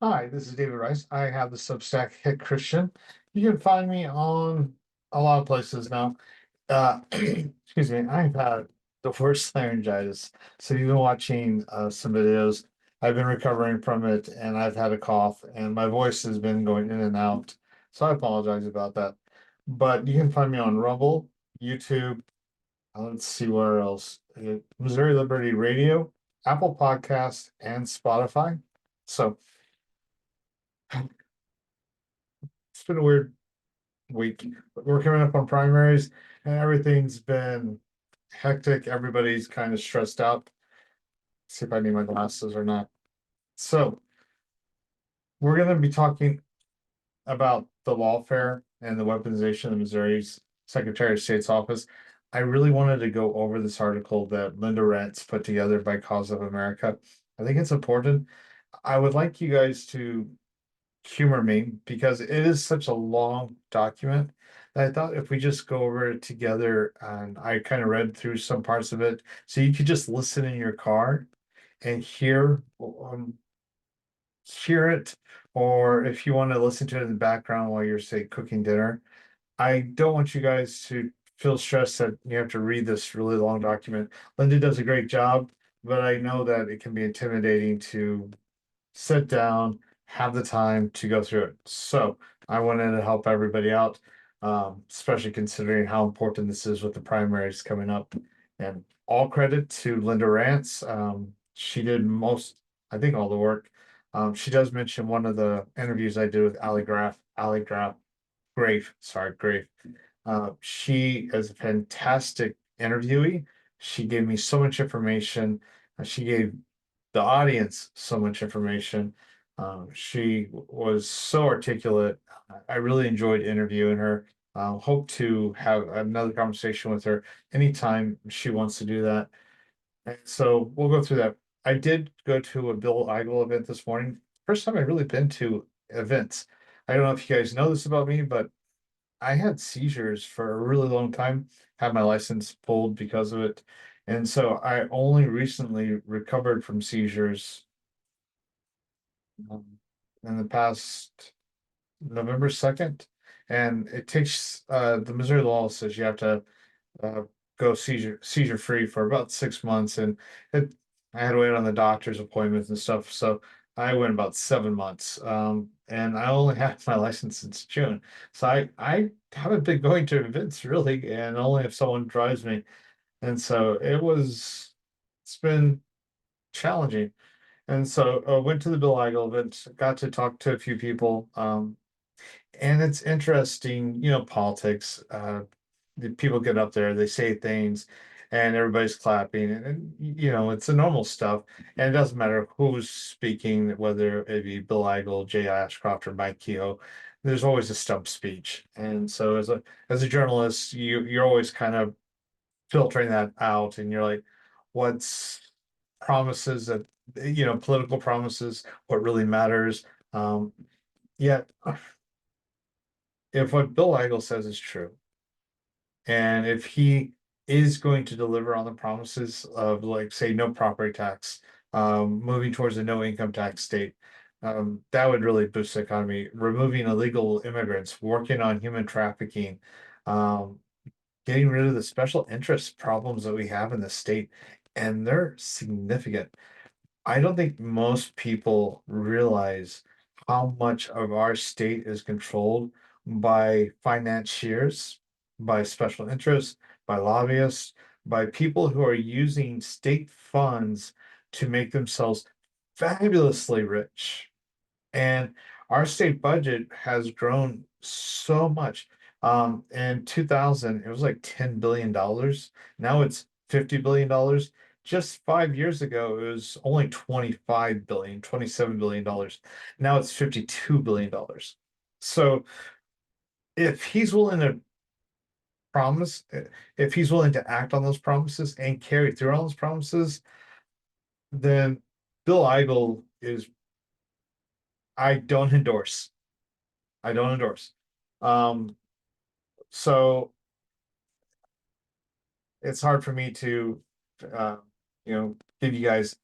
Hi, this is David Rice. I have the Substack Hit Christian. You can find me on a lot of places now. Excuse me, I've had the worst laryngitis. So you've been watching some videos. I've been recovering from it, and I've had a cough, and my voice has been going in and out. So I apologize about that. But you can find me on Rumble, YouTube. Let's see where else. Missouri Liberty Radio, Apple Podcast, and Spotify. So it's been a weird week. We're coming up on primaries and everything's been hectic. Everybody's kind of stressed out. See if I need my glasses or not. So we're going to be talking about the lawfare and the weaponization of Missouri's Secretary of State's office. I really wanted to go over this article that Linda Rantz put together by Cause of America. I think it's important. I would like you guys to humor me because it is such a long document that I thought if we just go over it together, and I kind of read through some parts of it, so you could just listen in your car and hear it, or if you want to listen to it in the background while you're, say, cooking dinner. I don't want you guys to feel stressed that you have to read this really long document. Linda does a great job, but I know that it can be intimidating to sit down, have the time to go through it. So I wanted to help everybody out, especially considering how important this is with the primaries coming up. And all credit to Linda Rantz. She did I think, all the work. She does mention one of the interviews I did with Ali Grave, sorry, Grave. She is a fantastic interviewee. She gave me so much information. She gave the audience so much information. She was so articulate. I really enjoyed interviewing her. Hope to have another conversation with her anytime she wants to do that. And so we'll go through that. I did go to a Bill Eigel event this morning. First time I've really been to events. I don't know if you guys know this about me, but I had seizures for a really long time, had my license pulled because of it. And so I only recently recovered from seizures um, in the past November 2nd. And it takes the Missouri law says you have to uh, go seizure free for about 6 months. And it, I had to wait on the doctor's appointments and stuff. So I went about 7 months. And I only had my license since June. So I haven't been going to events really, and only if someone drives me. And so it's been challenging. And so I went to the Bill Eigel event, got to talk to a few people. And it's interesting, politics. The people get up there, they say things, and everybody's clapping, and it's the normal stuff. And it doesn't matter who's speaking, whether it be Bill Eigel, Jay Ashcroft, or Mike Kehoe. There's always a stump speech, and so as a journalist, you're always kind of filtering that out, and you're like, what's promises that political promises, what really matters. Yet, if what Bill Eigel says is true, and if he is going to deliver on the promises of, like, say, no property tax, moving towards a no income tax state, that would really boost the economy. Removing illegal immigrants, working on human trafficking, um, getting rid of the special interest problems that we have in the state, and they're significant. I don't think most people realize how much of our state is controlled by financiers, by special interests, by lobbyists, by people who are using state funds to make themselves fabulously rich. And our state budget has grown so much. In 2000, it was like $10 billion. Now it's $50 billion. Just 5 years ago, it was only 25 billion, $27 billion. Now it's $52 billion. So if he's willing to promise, if he's willing to act on those promises and carry through on those promises, then Bill Eigel is, I don't endorse. I don't endorse. Um, so it's hard for me to, give you guys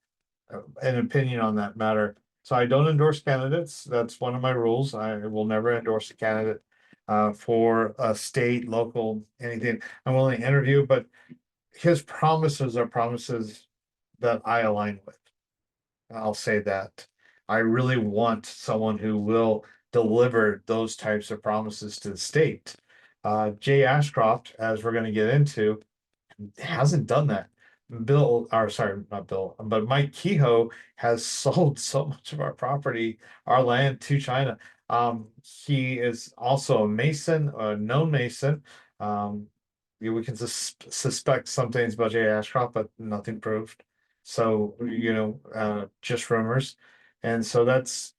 an opinion on that matter. So I don't endorse candidates. That's one of my rules. I will never endorse a candidate for a state, local, anything. I'm willing to interview, but his promises are promises that I align with. I'll say that. I really want someone who will deliver those types of promises to the state. Jay Ashcroft, as we're going to get into, hasn't done that. Bill, or sorry, not Bill, but Mike Kehoe has sold so much of our property, our land to China. He is also a Mason, a known Mason. We can suspect some things about Jay Ashcroft, but nothing proved. So, just rumors. And so that's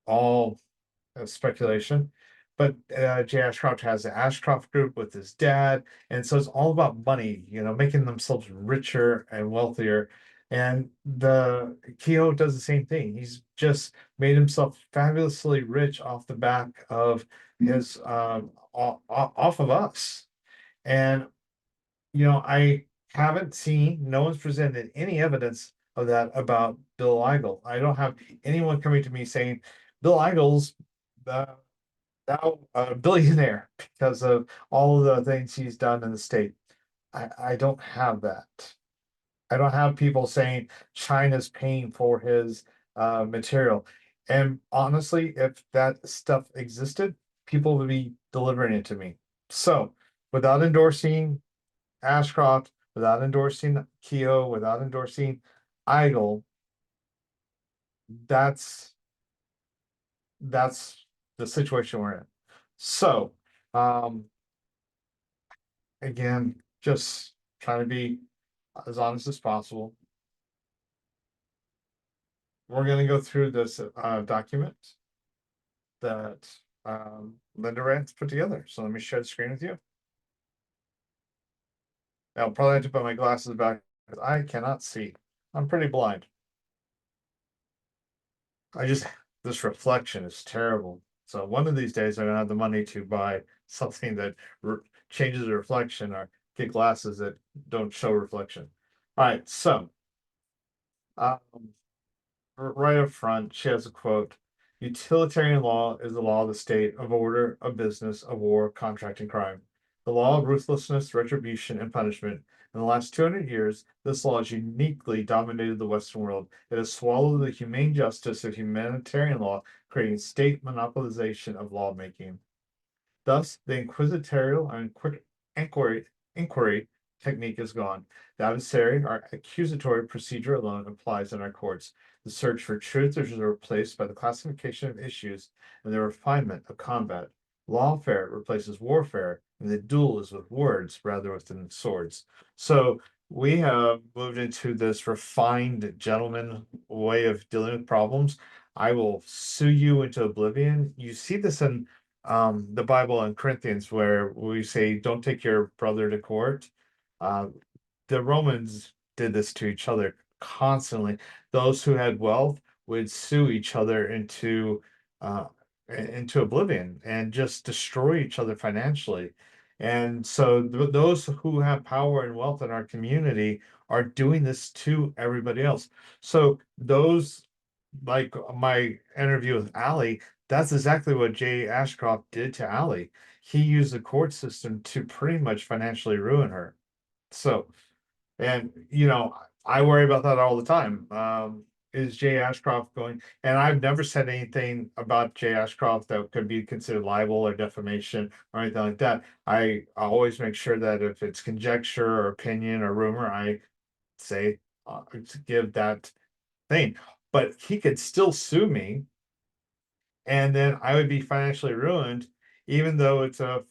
all speculation. But Jay Ashcroft has the Ashcroft Group with his dad, and so it's all about money, making themselves richer and wealthier. And the Keogh does the same thing. He's just made himself fabulously rich off the back of his off of us. And I haven't seen, no one's presented any evidence of that about Bill Eigel. I don't have anyone coming to me saying Bill Eigel's uh, now a billionaire because of all of the things he's done in the state. I don't have that. I don't have people saying China's paying for his material. And honestly, if that stuff existed, people would be delivering it to me. So without endorsing Ashcroft, without endorsing Keogh, without endorsing Eigel, that's that's the situation we're in. So, um, again, just trying to be as honest as possible. We're going to go through this document that Linda Rantz put together. So let me share the screen with you. I'll probably have to put my glasses back because I cannot see. I'm pretty blind. This reflection is terrible. So one of these days I'm gonna have the money to buy something that changes the reflection or get glasses that don't show reflection. All right, so um, right up front, she has a quote. Utilitarian law is the law of the state, of order, of business, of war, contract, and crime. The law of ruthlessness, retribution, and punishment. In the last 200 years, this law has uniquely dominated the Western world. It has swallowed the humane justice of humanitarian law, creating state monopolization of lawmaking. Thus, the inquisitorial and inquiry technique is gone. The adversary, our accusatory procedure alone applies in our courts. The search for truth is replaced by the classification of issues and the refinement of combat. Lawfare replaces warfare, and the duel is with words rather than swords. So we have moved into this refined gentleman way of dealing with problems. I will sue you into oblivion. You see this in the Bible in Corinthians where we say, don't take your brother to court. Uh, the Romans did this to each other constantly. Those who had wealth would sue each other into oblivion and just destroy each other financially. And so those who have power and wealth in our community are doing this to everybody else. So those, like my interview with Allie, that's exactly what Jay Ashcroft did to Allie. He used the court system to pretty much financially ruin her. So, and I worry about that all the time. Is Jay Ashcroft going? And I've never said anything about Jay Ashcroft that could be considered libel or defamation or anything like that. I always make sure that if it's conjecture or opinion or rumor, I say give that thing. But he could still sue me, and then I would be financially ruined, even though it's a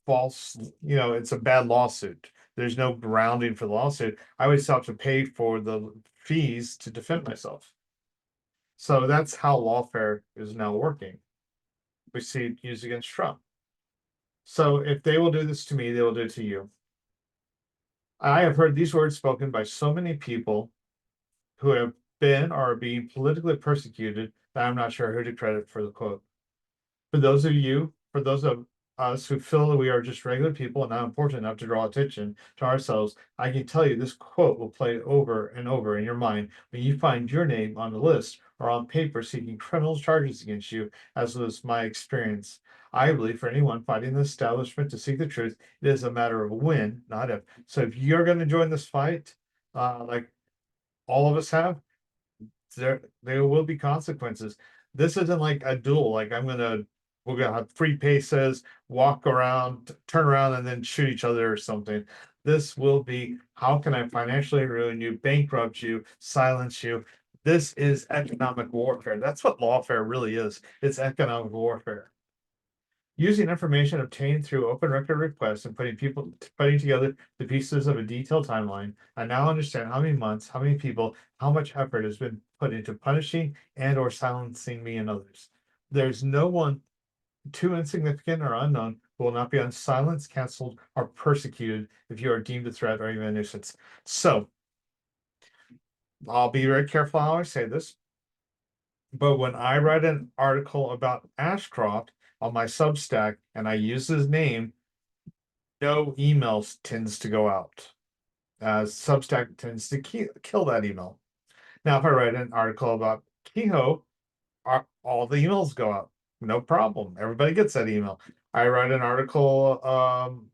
false, it's a bad lawsuit. There's no grounding for the lawsuit. I would still have to pay for the fees to defend myself. So that's how lawfare is now working. We see it used against Trump. So if they will do this to me, they will do it to you. I have heard these words spoken by so many people who have been or are being politically persecuted that I'm not sure who to credit for the quote. For those us who feel that we are just regular people and not important enough to draw attention to ourselves, I can tell you this quote will play over and over in your mind when you find your name on the list or on paper seeking criminal charges against you, as was my experience. I believe for anyone fighting the establishment to seek the truth, it is a matter of when, not if. So if you're going to join this fight, like all of us have, there will be consequences. This isn't like a duel. Like we're gonna have free paces, walk around, turn around, and then shoot each other or something. This will be how can I financially ruin you, bankrupt you, silence you? This is economic warfare. That's what lawfare really is. It's economic warfare. Using information obtained through open record requests and putting together the pieces of a detailed timeline, I now understand how many months, how many people, how much effort has been put into punishing and or silencing me and others. There's no one too insignificant or unknown who will not be silenced, canceled, or persecuted if you are deemed a threat or even a nuisance. So I'll be very careful how I say this. But when I write an article about Ashcroft on my Substack and I use his name, no emails tends to go out. Substack tends to kill that email. Now, if I write an article about Kehoe, all the emails go out. No problem. Everybody gets that email. I write an article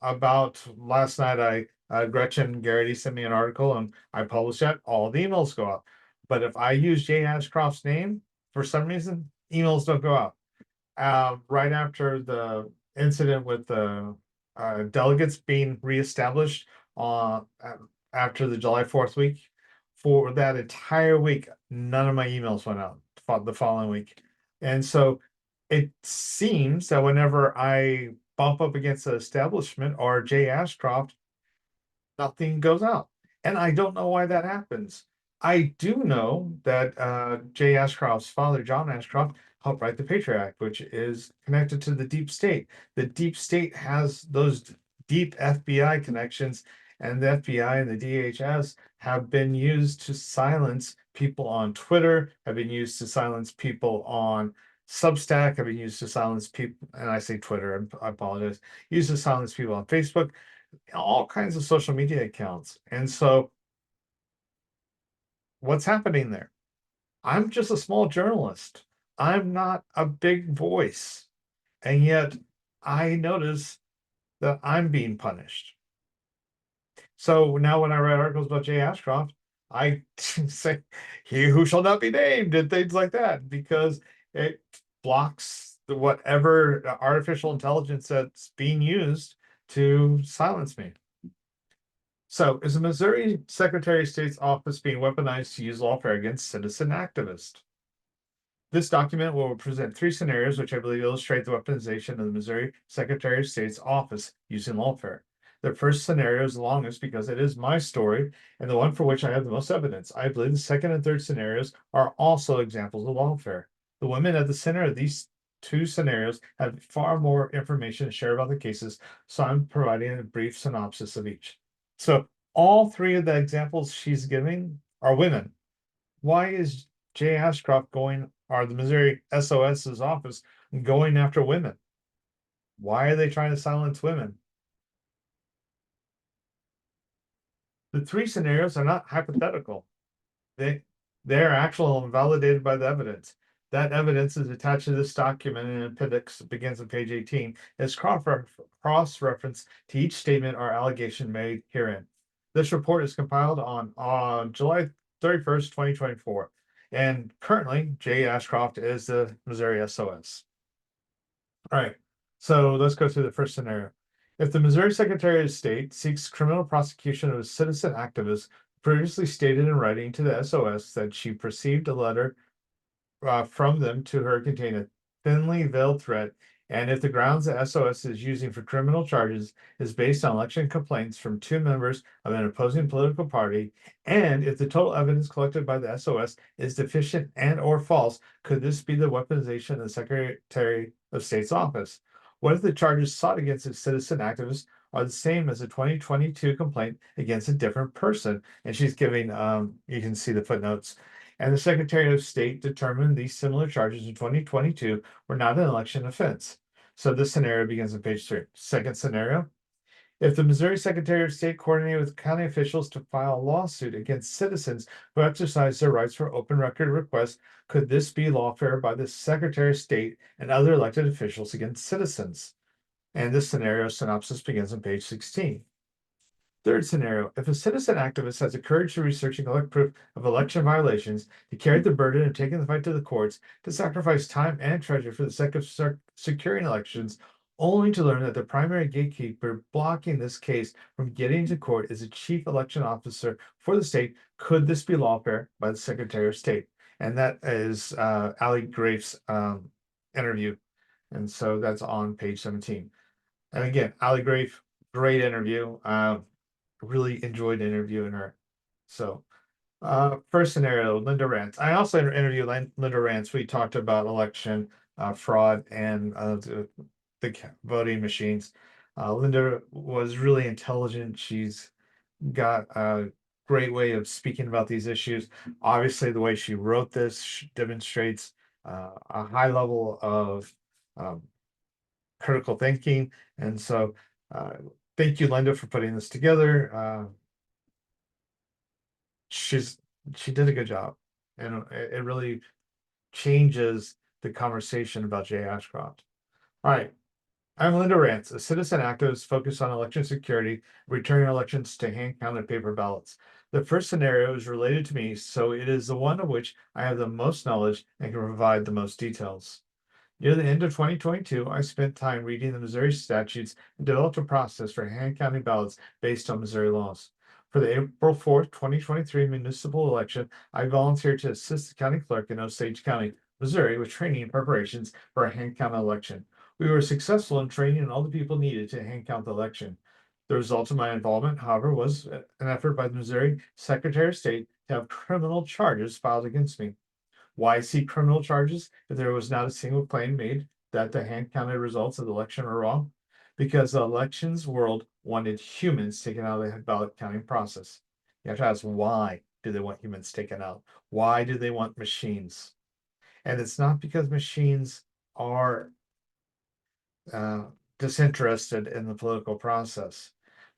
about last night. Gretchen Garrity sent me an article and I published that. All the emails go out. But if I use Jay Ashcroft's name, for some reason, emails don't go out. Right after the incident with the delegates being reestablished after the July 4th week, for that entire week, none of my emails went out the following week. And so it seems that whenever I bump up against the establishment or Jay Ashcroft, nothing goes out. And I don't know why that happens. I do know that Jay Ashcroft's father, John Ashcroft, helped write the Patriot Act, which is connected to the deep state. The deep state has those deep FBI connections, and the FBI and the DHS have been used to silence people on Twitter, have been used to silence people on Substack, have been used to silence people, and I say Twitter, I apologize, used to silence people on Facebook, all kinds of social media accounts. And so what's happening there? I'm just a small journalist. I'm not a big voice. And yet I notice that I'm being punished. So now when I write articles about Jay Ashcroft, I say he who shall not be named and things like that because it blocks whatever artificial intelligence that's being used to silence me. So, is the Missouri Secretary of State's office being weaponized to use lawfare against citizen activists? This document will present three scenarios which I believe illustrate the weaponization of the Missouri Secretary of State's office using lawfare. The first scenario is the longest because it is my story and the one for which I have the most evidence. I believe the second and third scenarios are also examples of lawfare. The women at the center of these two scenarios have far more information to share about the cases, so I'm providing a brief synopsis of each. So all three of the examples she's giving are women. Why is Jay Ashcroft or the Missouri SOS's office going after women? Why are they trying to silence women? The three scenarios are not hypothetical. They're actual and validated by the evidence. That evidence is attached to this document in appendix begins on page 18. As cross-reference to each statement or allegation made herein. This report is compiled on July 31st, 2024. And currently, Jay Ashcroft is the Missouri SOS. All right, so let's go through the first scenario. If the Missouri Secretary of State seeks criminal prosecution of a citizen activist previously stated in writing to the SOS that she received a letter from them to her contain a thinly veiled threat, and if the grounds the SOS is using for criminal charges is based on election complaints from two members of an opposing political party, and if the total evidence collected by the SOS is deficient and or false, could this be the weaponization of the Secretary of State's office? What if the charges sought against a citizen activist are the same as a 2022 complaint against a different person? And she's giving, you can see the footnotes. And the Secretary of State determined these similar charges in 2022 were not an election offense. So this scenario begins on page 3. Second scenario, if the Missouri Secretary of State coordinated with county officials to file a lawsuit against citizens who exercise their rights for open record requests, could this be lawfare by the Secretary of State and other elected officials against citizens? And this scenario synopsis begins on page 16. Third scenario, if a citizen activist has the courage to research and collect proof of election violations, to carry the burden of taking the fight to the courts, to sacrifice time and treasure for the sake of securing elections, only to learn that the primary gatekeeper blocking this case from getting to court is a chief election officer for the state, could this be lawfare by the Secretary of State? And that is Ali Grafe's interview. And so that's on page 17. And again, Ali Grafe, great interview. Really enjoyed interviewing her. So, first scenario, Linda Rantz. I also interviewed Linda Rantz. We talked about election fraud and the voting machines. Linda was really intelligent. She's got a great way of speaking about these issues. Obviously, the way she wrote this demonstrates a high level of um, critical thinking. And so, thank you, Linda, for putting this together. She's she did a good job, and it really changes the conversation about Jay Ashcroft. All right, I'm Linda Rantz, a citizen activist focused on election security, returning elections to hand-counted paper ballots. The first scenario is related to me, so it is the one of which I have the most knowledge and can provide the most details. Near the end of 2022, I spent time reading the Missouri statutes and developed a process for hand counting ballots based on Missouri laws. For the April 4th, 2023 municipal election, I volunteered to assist the county clerk in Osage County, Missouri, with training and preparations for a hand count election. We were successful in training all the people needed to hand count the election. The result of my involvement, however, was an effort by the Missouri Secretary of State to have criminal charges filed against me. Why seek criminal charges if there was not a single claim made that the hand-counted results of the election were wrong? Because the elections world wanted humans taken out of the ballot counting process. You have to ask, why do they want humans taken out? Why do they want machines? And it's not because machines are disinterested in the political process.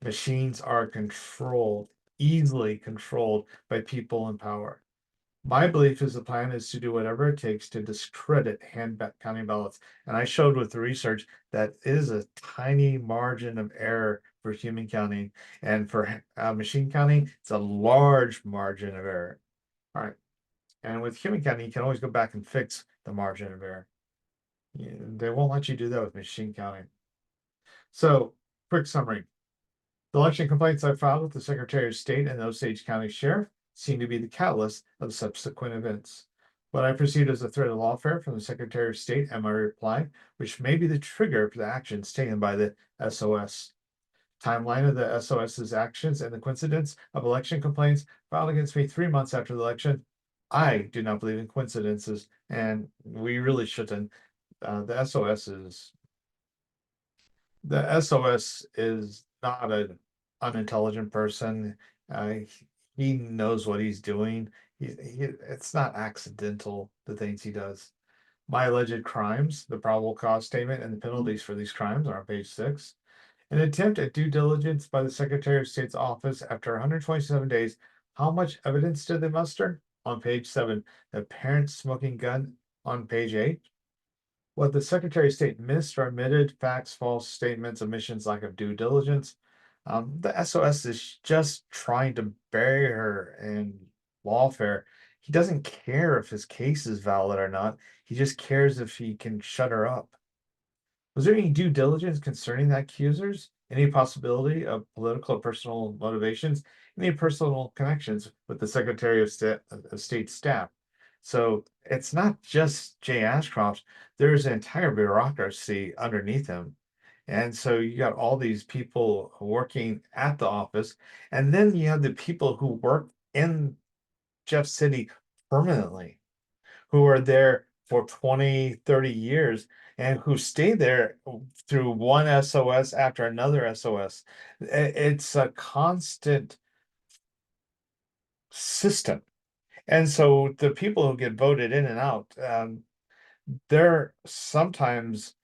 Machines are controlled, easily controlled by people in power. My belief is the plan is to do whatever it takes to discredit hand counting ballots. And I showed with the research that is a tiny margin of error for human counting. And for machine counting, it's a large margin of error. All right. And with human counting, you can always go back and fix the margin of error. They won't let you do that with machine counting. So, quick summary. The election complaints I filed with the Secretary of State and the Osage County Sheriff seem to be the catalyst of subsequent events. What I perceived as a threat of lawfare from the Secretary of State and my reply, which may be the trigger for the actions taken by the SOS. Timeline of the SOS's actions and the coincidence of election complaints filed against me 3 months after the election. I do not believe in coincidences, and we really shouldn't. The SOS is not an unintelligent person. He knows what he's doing. It's not accidental, the things he does. My alleged crimes, the probable cause statement, and the penalties for these crimes are on page 6. An attempt at due diligence by the Secretary of State's office after 127 days. How much evidence did they muster? On page 7. The parent smoking gun on page 8. What the Secretary of State missed or omitted, facts, false statements, omissions, lack of due diligence. The SOS is just trying to bury her in lawfare. He doesn't care if his case is valid or not. He just cares if he can shut her up. Was there any due diligence concerning the accusers? Any possibility of political or personal motivations? Any personal connections with the Secretary of State staff? So it's not just Jay Ashcroft. There's an entire bureaucracy underneath him. And so you got all these people working at the office, and then you have the people who work in Jeff City permanently, who are there for 20, 30 years and who stay there through one SOS after another SOS. It's a constant system. And so the people who get voted in and out, they're sometimes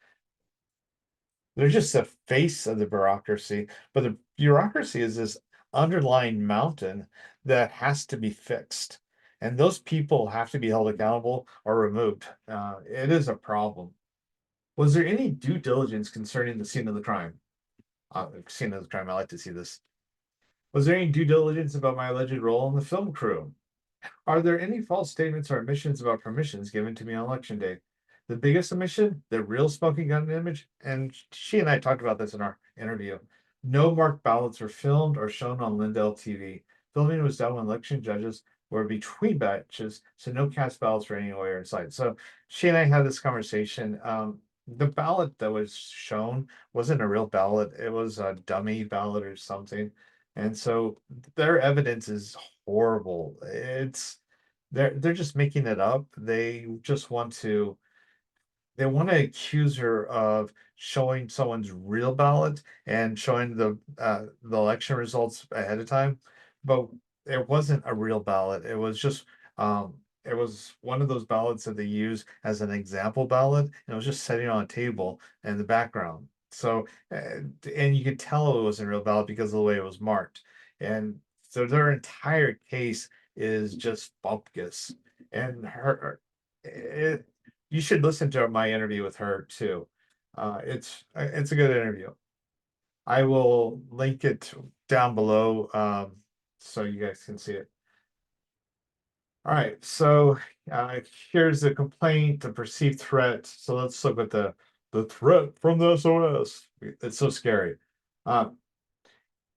They're just the face of the bureaucracy, but the bureaucracy is this underlying mountain that has to be fixed. And those people have to be held accountable or removed. It is a problem. Was there any due diligence concerning the scene of the crime? Scene of the crime, I like to see this. Was there any due diligence about my alleged role in the film crew? Are there any false statements or omissions about permissions given to me on election day? The biggest omission, the real smoking gun image, and she and I talked about this in our interview. No marked ballots were filmed or shown on Lindell TV. Filming was done when election judges were between batches, so no cast ballots were anywhere in sight. So she and I had this conversation. The ballot that was shown wasn't a real ballot, it was a dummy ballot or something. And so their evidence is horrible. They're just making it up. They want to accuse her of showing someone's real ballot and showing the election results ahead of time, but it wasn't a real ballot. It was one of those ballots that they use as an example ballot, and it was just sitting on a table in the background. So, and you could tell it wasn't a real ballot because of the way it was marked. And so their entire case is just bupkis. And it, you should listen to my interview with her too. It's a good interview. I will link it down below, so you guys can see it. All right, so here's the complaint, the perceived threat. So let's look at the threat from the SOS. It's so scary. Uh,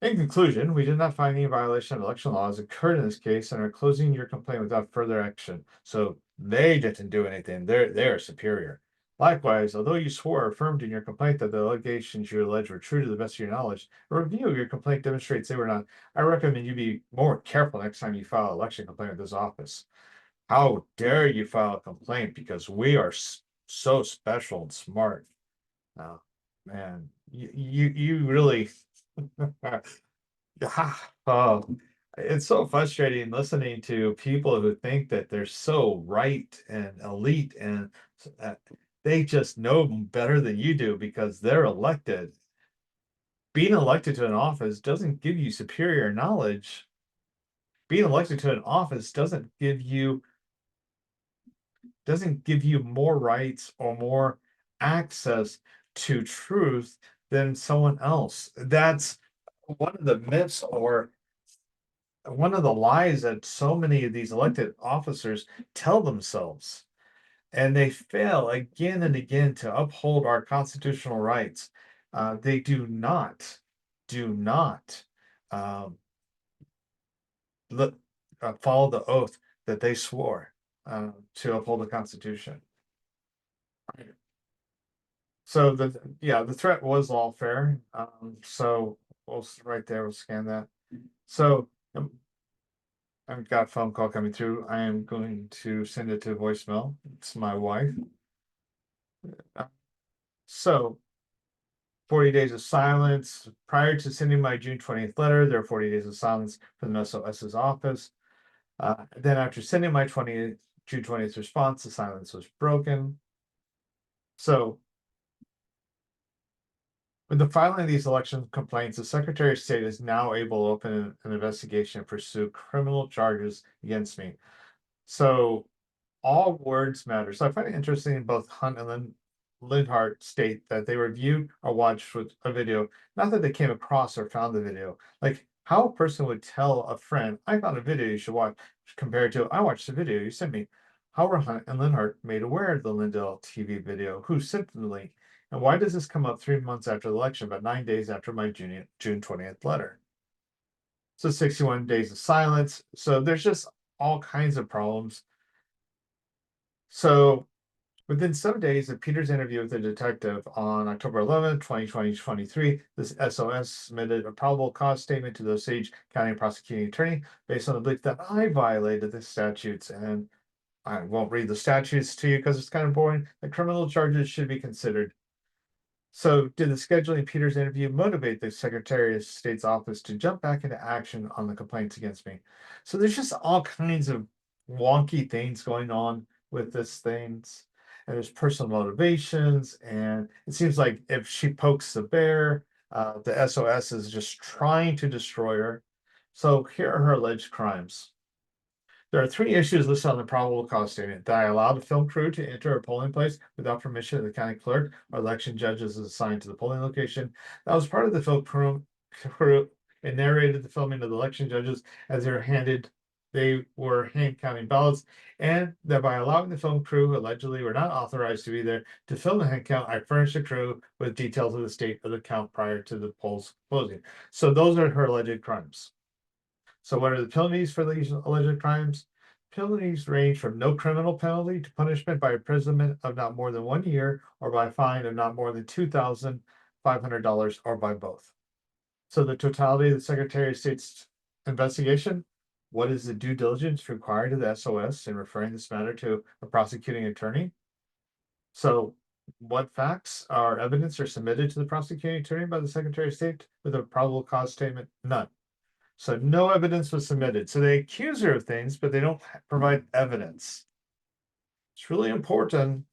in conclusion, we did not find any violation of election laws occurred in this case and are closing your complaint without further action. So they didn't do anything. They're superior. Likewise, although you swore or affirmed in your complaint that the allegations you allege were true to the best of your knowledge, a review of your complaint demonstrates they were not. I recommend you be more careful next time you file an election complaint with this office. How dare you file a complaint because we are so special and smart. Oh, man, you really yeah. Oh, it's so frustrating listening to people who think that they're so right and elite and uh, they just know better than you do because they're elected. Being elected to an office doesn't give you superior knowledge. Being elected to an office doesn't give you more rights or more access to truth than someone else. That's one of the myths or one of the lies that so many of these elected officers tell themselves. And they fail again and again to uphold our constitutional rights. They do not um, let, follow the oath that they swore to uphold the Constitution. So the threat was lawfare. So right there, we'll scan that. So I've got a phone call coming through. I am going to send it to voicemail. It's my wife. So 40 days of silence. Prior to sending my June 20th letter, there are 40 days of silence from the SOS's office. Then after sending my June 20th response, the silence was broken. So with the filing of these election complaints, the Secretary of State is now able to open an investigation and pursue criminal charges against me. So all words matter. So I find it interesting both Hunt and Lindhart state that they reviewed or watched with a video, not that they came across or found the video. Like how a person would tell a friend, I found a video you should watch, compared to I watched the video you sent me. How were Hunt and Lindhart made aware of the Lindell TV video? Who sent them the link? And why does this come up 3 months after the election, but 9 days after my June 20th letter? So 61 days of silence. So there's just all kinds of problems. So within 7 days of Peter's interview with the detective on October 11th, 2023, this SOS submitted a probable cause statement to the Osage County prosecuting attorney based on the belief that I violated the statutes. And I won't read the statutes to you because it's kind of boring. The criminal charges should be considered. So, did the scheduling Peter's interview motivate the Secretary of State's office to jump back into action on the complaints against me? So, there's just all kinds of wonky things going on with this things. and there's personal motivations, and it seems like if she pokes the bear, the SOS is just trying to destroy her. So here are her alleged crimes. There are 3 issues listed on the probable cause statement: that I allowed the film crew to enter a polling place without permission of the county clerk or election judges assigned to the polling location. That was part of the film crew and narrated the filming of the election judges as they were hand counting ballots, and that by allowing the film crew who allegedly were not authorized to be there to film the hand count, I furnished the crew with details of the state of the count prior to the polls closing. So those are her alleged crimes. So what are the penalties for these alleged crimes? Penalties range from no criminal penalty to punishment by imprisonment of not more than 1 year, or by a fine of not more than $2,500, or by both. So the totality of the Secretary of State's investigation: what is the due diligence required of the SOS in referring this matter to a prosecuting attorney? So what facts or evidence are submitted to the prosecuting attorney by the Secretary of State with a probable cause statement? None. So no evidence was submitted. So they accuse her of things, but they don't provide evidence. It's really important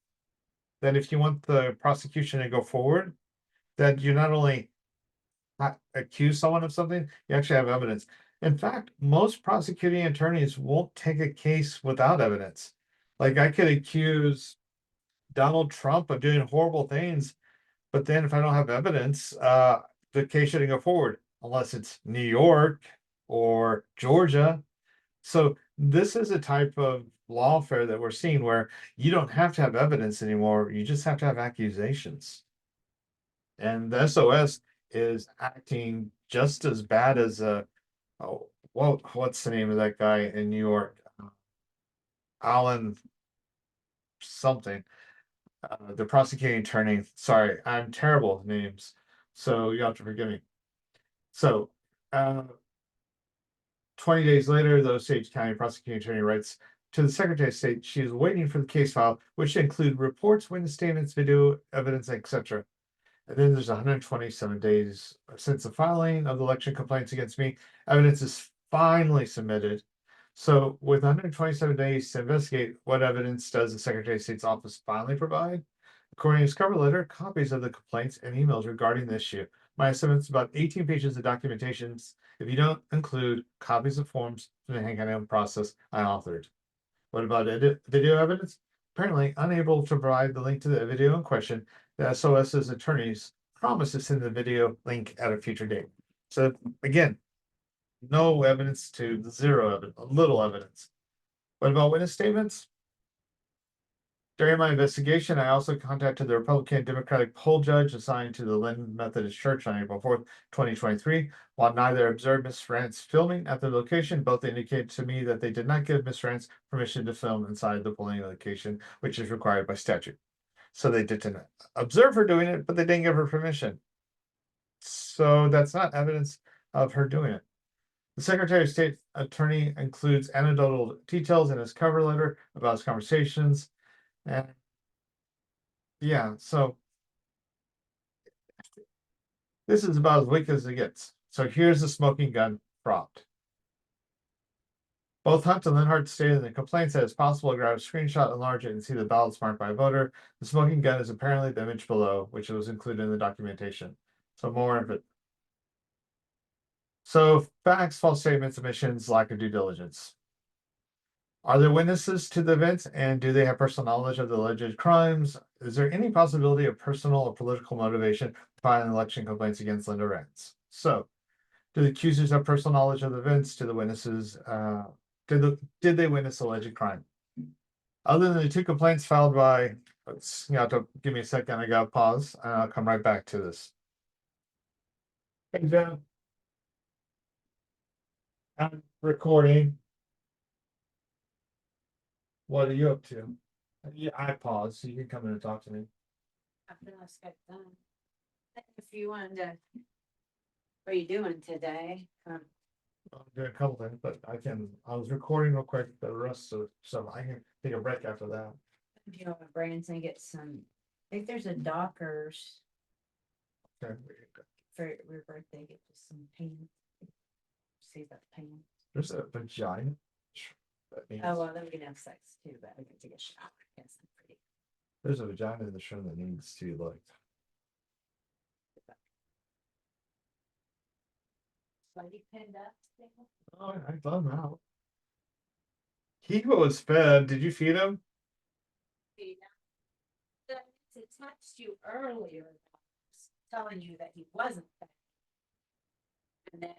that if you want the prosecution to go forward, that you not only accuse someone of something, you actually have evidence. In fact, most prosecuting attorneys won't take a case without evidence. Like, I could accuse Donald Trump of doing horrible things, but then if I don't have evidence, the case shouldn't go forward unless it's New York or Georgia. So this is a type of lawfare that we're seeing where you don't have to have evidence anymore. You just have to have accusations. And the SOS is acting just as bad as what's the name of that guy in New York? Alan something. The prosecuting attorney. Sorry, I'm terrible with names, so you have to forgive me. So 20 days later, the Osage County prosecuting attorney writes to the Secretary of State she is waiting for the case file, which include reports, witness statements, video evidence, etc. And then there's 127 days since the filing of the election complaints against me. Evidence is finally submitted. So with 127 days to investigate, what evidence does the Secretary of State's office finally provide? According to his cover letter, copies of the complaints and emails regarding the issue. My estimate's about 18 pages of documentations, if you don't include copies of forms from the hand process I authored. What about video evidence? Apparently unable to provide the link to the video in question, the SOS's attorneys promised to send the video link at a future date. So again, no evidence to zero evidence, little evidence. What about witness statements? During my investigation, I also contacted the Republican and Democratic poll judge assigned to the Lynn Methodist Church on April 4th, 2023. While neither observed Ms. Rantz filming at the location, both indicated to me that they did not give Ms. Rantz permission to film inside the polling location, which is required by statute. So they didn't observe her doing it, but they didn't give her permission. So that's not evidence of her doing it. The Secretary of State attorney includes anecdotal details in his cover letter about his conversations. And yeah, so this is about as weak as it gets. So here's the smoking gun prompt. Both Hunt and Linhart stated in the complaints that it's possible to grab a screenshot, enlarge it, and see the ballots marked by a voter. The smoking gun is apparently the image below, which was included in the documentation. So more of it. So facts, false statements, omissions, lack of due diligence. Are there witnesses to the events, and do they have personal knowledge of the alleged crimes? Is there any possibility of personal or political motivation filing election complaints against Linda Rantz? So, do the accusers have personal knowledge of the events? Do the witnesses did they witness alleged crime? Other than the 2 complaints filed by, you have to give me a second. I got to pause, and I'll come right back to this. Hey, Jen. I'm recording. What are you up to? Yeah, I paused, so you can come in and talk to me. After I got done. If you wanted to, what are you doing today? I'll do a couple things, but I was recording real quick the rest of stuff. I can take a break after that. Do you know what Branson get some? I think there's a Dockers Okay. for your birthday. Get just some pants. See that pants. There's a vagina. That means Oh well, then we can have sex too, but we get to get showered. Yes, I'm pretty. There's a vagina in the show that needs to be looked. Slightly pinned up. Oh, I thought him out. He was fed. Did you feed him? See, now, to text you earlier, telling you that he wasn't fed. And then,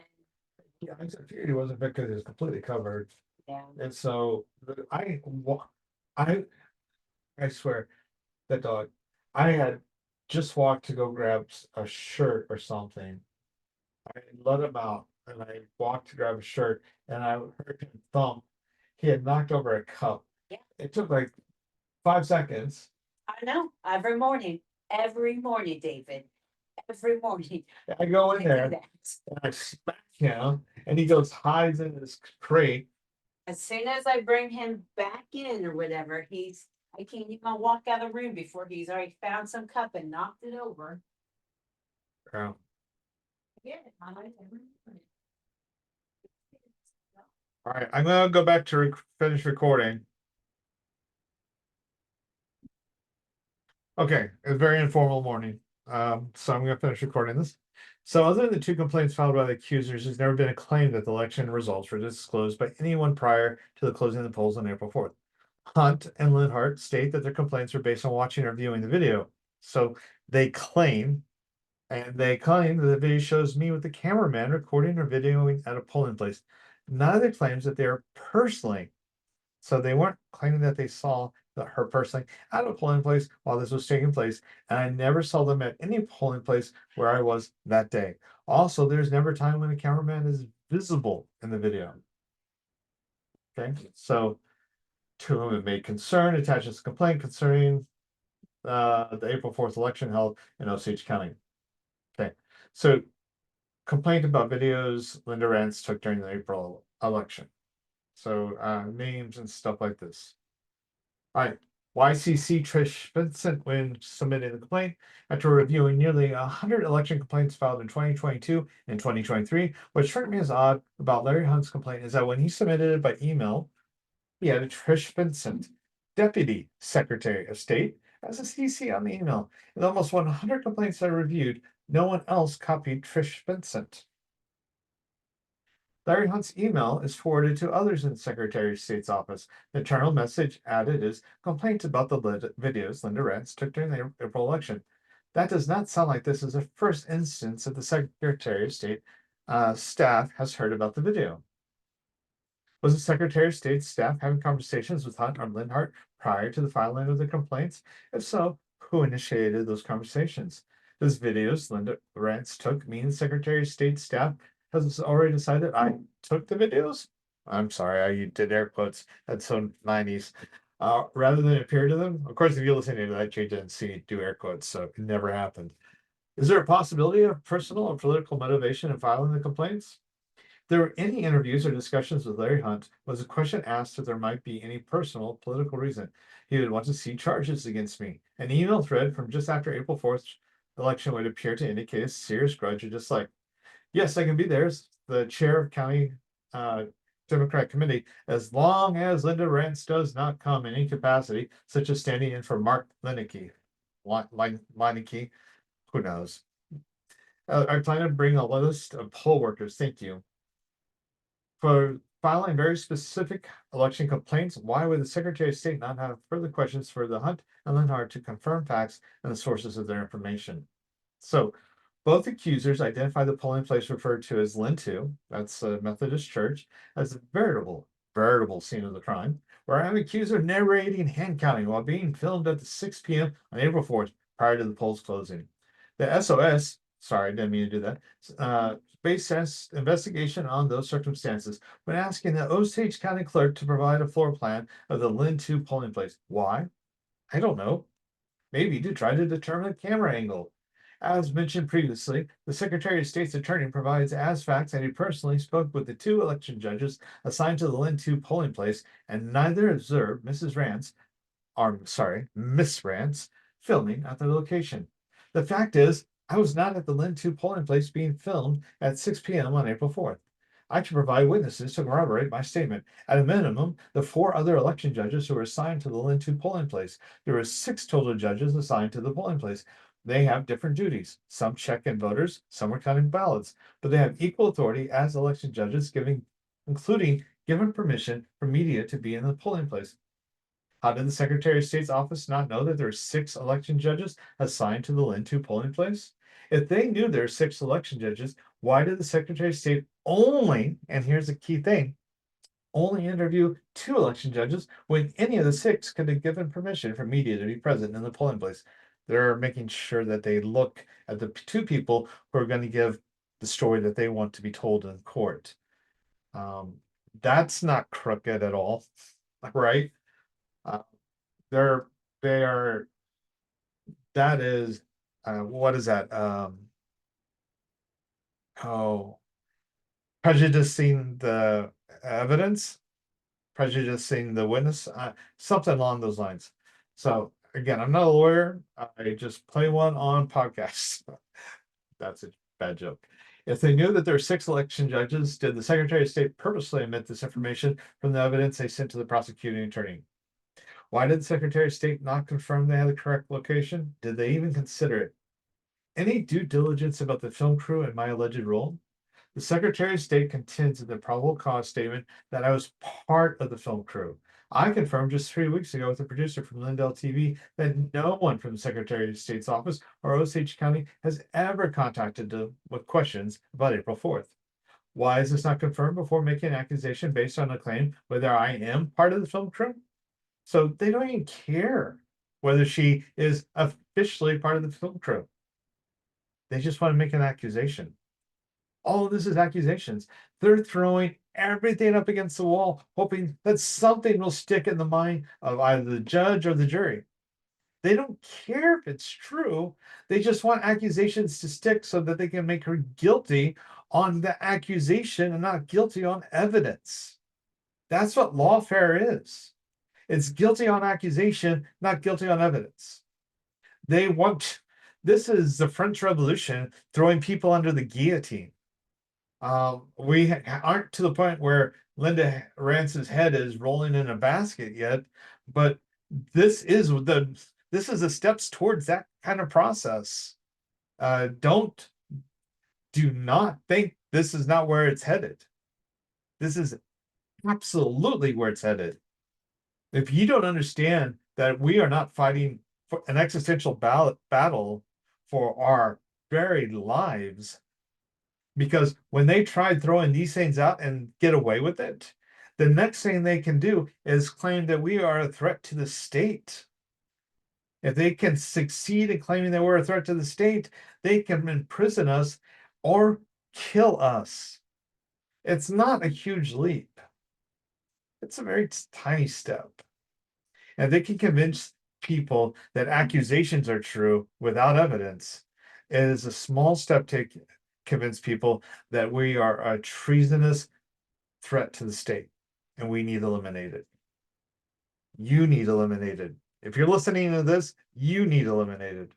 Yeah, I figured he wasn't because he was completely covered. yeah, And so I I swear that dog. I had just walked to go grab a shirt or something. I let him out and I walked to grab a shirt and I heard him thump. He had knocked over a cup. Yeah. It took like 5 seconds. I know, every morning, David, every morning. I go in I do there that. and I smack him and he goes hides in this crate. As soon as I bring him back in or whatever, I can't even walk out of the room before he's already found some cup and knocked it over. Oh, Yeah, I like every morning. all right, I'm gonna go back to finish recording. Okay, a very informal morning. So I'm gonna finish recording this. So other than the two complaints filed by the accusers, there's never been a claim that the election results were disclosed by anyone prior to the closing of the polls on April 4th. Hunt and Linhart state that their complaints were based on watching or viewing the video. So they claim, and they claim that the video shows me with the cameraman recording or videoing at a polling place. Neither claims that they are personally. So they weren't claiming that they saw her personally at a polling place while this was taking place, and I never saw them at any polling place where I was that day. Also, there's never a time when a cameraman is visible in the video. Okay, so to whom it may concern, attaches a complaint concerning the April 4th election held in Osage County. Okay, so complaint about videos Linda Rantz took during the April election. So names and stuff like this. All right. YCC Trish Vincent, when submitting the complaint, after reviewing nearly 100 election complaints filed in 2022 and 2023, what struck me as odd about Larry Hunt's complaint is that when he submitted it by email, he added Trish Vincent, Deputy Secretary of State, as a CC on the email. In almost 100 complaints I reviewed, no one else copied Trish Vincent. Larry Hunt's email is forwarded to others in the Secretary of State's office. The internal message added is complaints about the videos Linda Rantz took during the April election. That does not sound like this is the first instance that the Secretary of State staff has heard about the video. Was the Secretary of State's staff having conversations with Hunt or Linhart prior to the filing of the complaints? If so, who initiated those conversations? Does videos Linda Rantz took mean the Secretary of State's staff has already decided I took the videos? I'm sorry, I did air quotes. That's so 90s. Rather than appear to them. Of course, if you listen to that, change didn't see do air quotes, so it never happened. Is there a possibility of personal or political motivation in filing the complaints? There were any interviews or discussions with Larry Hunt, was a question asked if there might be any personal political reason he would want to see charges against me. An email thread from just after April 4th election would appear to indicate a serious grudge or dislike. Yes, I can be there as the chair of county Democrat committee as long as Linda Rantz does not come in any capacity, such as standing in for Mark Lineky. Lineky, who knows? I plan to bring a list of poll workers. Thank you. For filing very specific election complaints, why would the Secretary of State not have further questions for the Hunt and Linhart to confirm facts and the sources of their information? So both accusers identify the polling place referred to as Lynn 2, that's a Methodist church, as a veritable scene of the crime, where I'm accused of narrating hand counting while being filmed at the 6 p.m. on April 4th prior to the polls closing. The SOS, sorry, didn't mean to do that, based investigation on those circumstances when asking the Osage County Clerk to provide a floor plan of the Lynn 2 polling place. Why? I don't know. Maybe to try to determine a camera angle. As mentioned previously, the Secretary of State's attorney provides as facts that he personally spoke with the two election judges assigned to the Lynn 2 polling place, and neither observed Miss Rantz, filming at the location. The fact is, I was not at the Lynn 2 polling place being filmed at 6 p.m. on April 4th. I can provide witnesses to corroborate my statement. At a minimum, the 4 other election judges who were assigned to the Lynn 2 polling place. There were 6 total judges assigned to the polling place. They have different duties. Some check in voters, some are counting ballots, but they have equal authority as election judges, including given permission for media to be in the polling place. How did the Secretary of State's office not know that there are 6 election judges assigned to the Lynn 2 polling place? If they knew there are 6 election judges, why did the Secretary of State only, and here's the key thing, only interview 2 election judges when any of the 6 could have given permission for media to be present in the polling place? They're making sure that they look at the 2 people who are going to give the story that they want to be told in court. That's not crooked at all, right? They're they are that is what is that? Oh, prejudicing the evidence, prejudicing the witness, something along those lines. So again, I'm not a lawyer. I just play one on podcasts. That's a bad joke. If they knew that there are 6 election judges, did the Secretary of State purposely omit this information from the evidence they sent to the prosecuting attorney? Why did the Secretary of State not confirm they had the correct location? Did they even consider it? Any due diligence about the film crew and my alleged role? The Secretary of State contends in the probable cause statement that I was part of the film crew. I confirmed just 3 weeks ago with a producer from Lindell TV that no one from the Secretary of State's office or Osage County has ever contacted them with questions about April 4th. Why is this not confirmed before making an accusation based on a claim whether I am part of the film crew? So they don't even care whether she is officially part of the film crew. They just want to make an accusation. All of this is accusations. They're throwing everything up against the wall, hoping that something will stick in the mind of either the judge or the jury. They don't care if it's true. They just want accusations to stick so that they can make her guilty on the accusation and not guilty on evidence. That's what lawfare is. It's guilty on accusation, not guilty on evidence. They want, this is the French Revolution throwing people under the guillotine. We aren't to the point where Linda Rantz's head is rolling in a basket yet, but this is the steps towards that kind of process. Do not think this is not where it's headed. This is absolutely where it's headed. If you don't understand that we are not fighting for an existential battle for our very lives, because when they tried throwing these things out and get away with it, the next thing they can do is claim that we are a threat to the state. If they can succeed in claiming that we're a threat to the state, they can imprison us or kill us. It's not a huge leap. It's a very tiny step. And they can convince people that accusations are true without evidence. It is a small step to convince people that we are a treasonous threat to the state and we need eliminated. You need eliminated. If you're listening to this, you need eliminated.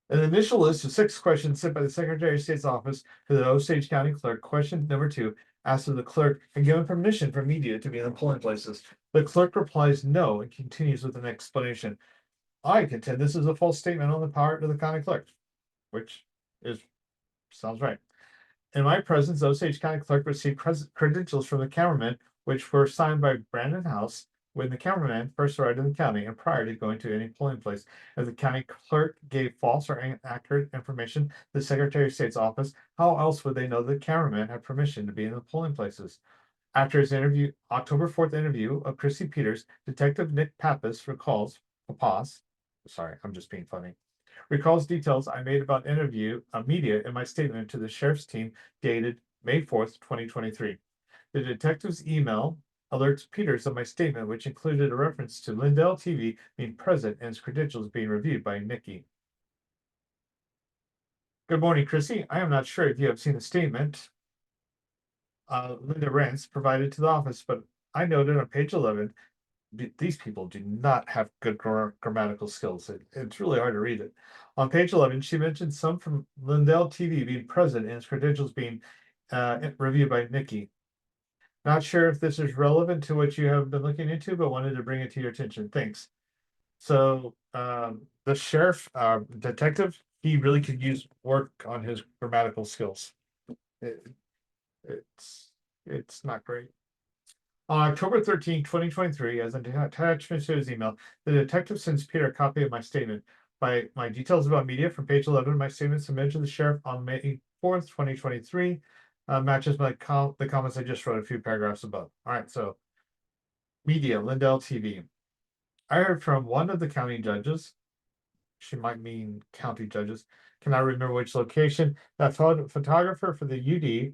An initial list of 6 questions sent by the Secretary of State's office to the Osage County clerk. Question number 2 asks if the clerk had given permission for media to be in the polling places. The clerk replies no and continues with an explanation. I contend this is a false statement on the part of the county clerk, which sounds right. In my presence, the Osage County clerk received credentials from the cameraman, which were signed by Brandon House when the cameraman first arrived in the county and prior to going to any polling place. If the county clerk gave false or inaccurate information to the Secretary of State's office, how else would they know the cameraman had permission to be in the polling places? After his interview, October 4th interview of Chrissy Peters, Detective Nick Pappas recalls, sorry, I'm just being funny, recalls details I made about interview media in my statement to the sheriff's team dated May 4th, 2023. The detective's email alerts Peters of my statement, which included a reference to Lindell TV being present and his credentials being reviewed by Nikki. Good morning, Chrissy. I am not sure if you have seen the statement Linda Rantz provided to the office, but I noted on page 11 these people do not have good grammatical skills. It's really hard to read it. On page 11, she mentioned some from Lindell TV being present and his credentials being reviewed by Nikki. Not sure if this is relevant to what you have been looking into, but wanted to bring it to your attention. Thanks. So the sheriff, detective, he really could use work on his grammatical skills. It, it's not great. On October 13, 2023, as an attachment to his email, the detective sends Peter a copy of my statement. By my details about media from page 11 of my statement submitted to the sheriff on May 4th, 2023, matches the comments I just wrote a few paragraphs above. All right, so media, Lindell TV. I heard from one of the county judges. She might mean county judges. Cannot remember which location. That photographer for the UD,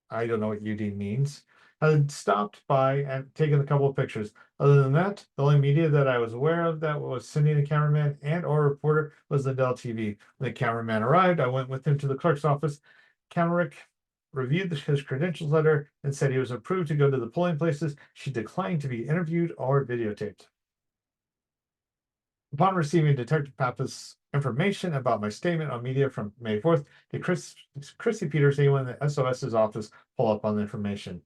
I don't know what UD means, had stopped by and taken a couple of pictures. Other than that, the only media that I was aware of that was sending a cameraman and or reporter was the Dell TV. When the cameraman arrived, I went with him to the clerk's office. Camerick reviewed his credentials letter and said he was approved to go to the polling places. She declined to be interviewed or videotaped. Upon receiving Detective Pappas' information about my statement on media from May 4th, did Chrissy Peters, anyone in the SOS's office, pull up on the information?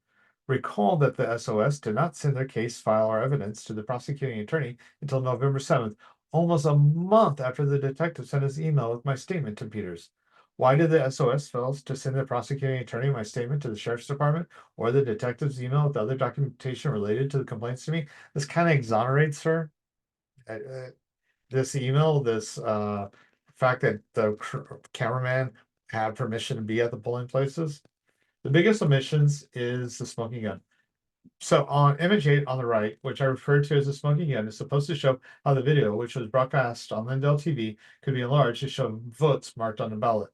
Recall that the SOS did not send their case file or evidence to the prosecuting attorney until November 7th, almost a month after the detective sent his email with my statement to Peters. Why did the SOS fail to send the prosecuting attorney my statement to the sheriff's department or the detective's email with other documentation related to the complaints to me? This kind of exonerates her. This email, this fact that the cameraman had permission to be at the polling places. The biggest omissions is the smoking gun. So on image 8 on the right, which I referred to as the smoking gun, is supposed to show how the video, which was broadcast on Lindell TV, could be enlarged to show votes marked on the ballot.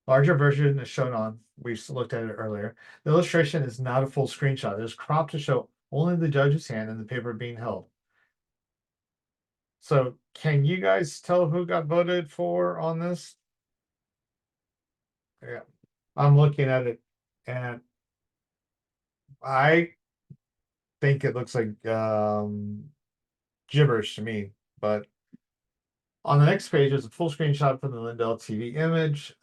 Larger version is shown on, we looked at it earlier. The illustration is not a full screenshot. It is cropped to show only the judge's hand and the paper being held. So can you guys tell who got voted for on this? Yeah, I'm looking at it and I think it looks like gibberish to me, but on the next page is a full screenshot from the Lindell TV image.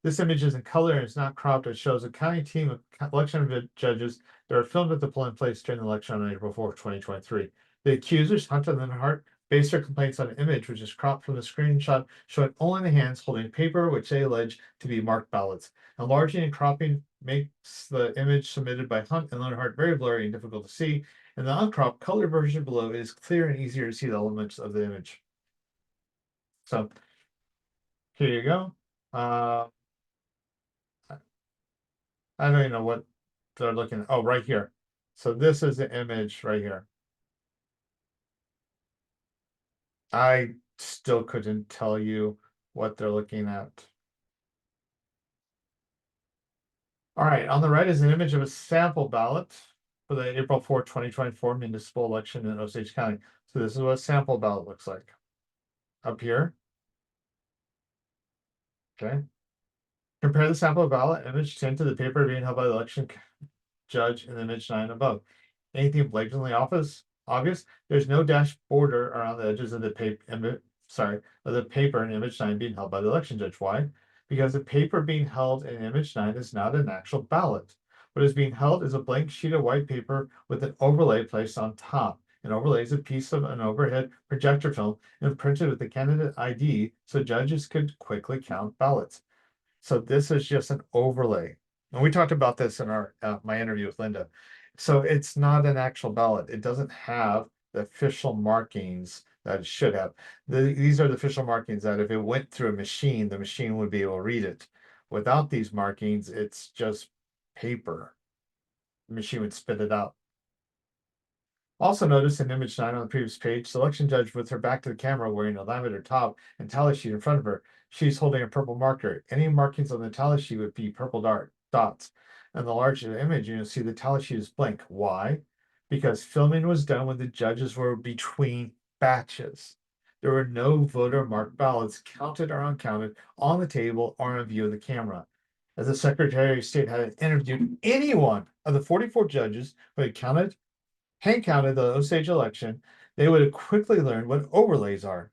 This image is in color and it's not cropped. It shows a county team of election judges that were filmed at the polling place during the election on April 4th, 2023. The accusers, Hunter and Linhart, based their complaints on an image which is cropped from the screenshot showing only the hands holding paper which they allege to be marked ballots. Enlarging and cropping makes the image submitted by Hunt and Linhart very blurry and difficult to see, and the uncropped color version below is clear and easier to see the elements of the image. So here you go. I don't even know what they're looking at. Oh, right here. So this is the image right here. I still couldn't tell you what they're looking at. All right, on the right is an image of a sample ballot for the April 4th, 2024 municipal election in Osage County. So this is what a sample ballot looks like. Up here. Okay. Compare the sample ballot image 10 to the paper being held by the election judge in image 9 above. Anything blatantly obvious? There's no dashed border around the edges of the paper in image 9 being held by the election judge. Why? Because the paper being held in image 9 is not an actual ballot. What is being held is a blank sheet of white paper with an overlay placed on top. An overlay is a piece of an overhead projector film and printed with the candidate ID so judges could quickly count ballots. So this is just an overlay. And we talked about this in our my interview with Linda. So it's not an actual ballot. It doesn't have the official markings that it should have. These are the official markings that if it went through a machine, the machine would be able to read it. Without these markings, it's just paper. The machine would spit it out. Also notice in image 9 on the previous page, selection judge with her back to the camera wearing a lavender top and tally sheet in front of her. She's holding a purple marker. Any markings on the tally sheet would be purple dots. And the larger image, you'll see the tally sheet is blank. Why? Because filming was done when the judges were between batches. There were no voter marked ballots counted or uncounted on the table or in view of the camera. As the Secretary of State had interviewed any one of the 44 judges who had counted hand counted the Osage election, they would have quickly learned what overlays are.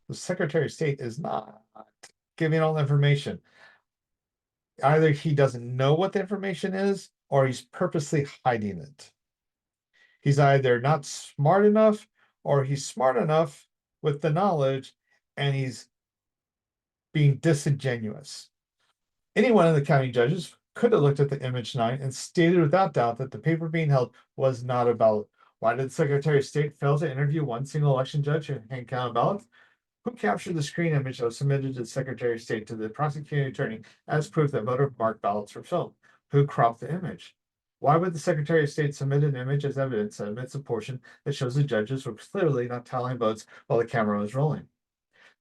The Secretary of State is not giving all the information. Either he doesn't know what the information is, or he's purposely hiding it. He's either not smart enough, or he's smart enough with the knowledge, and he's being disingenuous. Any one of the county judges could have looked at the image 9 and stated without doubt that the paper being held was not a ballot. Why did the Secretary of State fail to interview one single election judge and hand count ballots? Who captured the screen image that was submitted to the Secretary of State to the prosecuting attorney as proof that voter marked ballots were filmed? Who cropped the image? Why would the Secretary of State submit an image as evidence that omits a portion that shows the judges were clearly not tallying votes while the camera was rolling?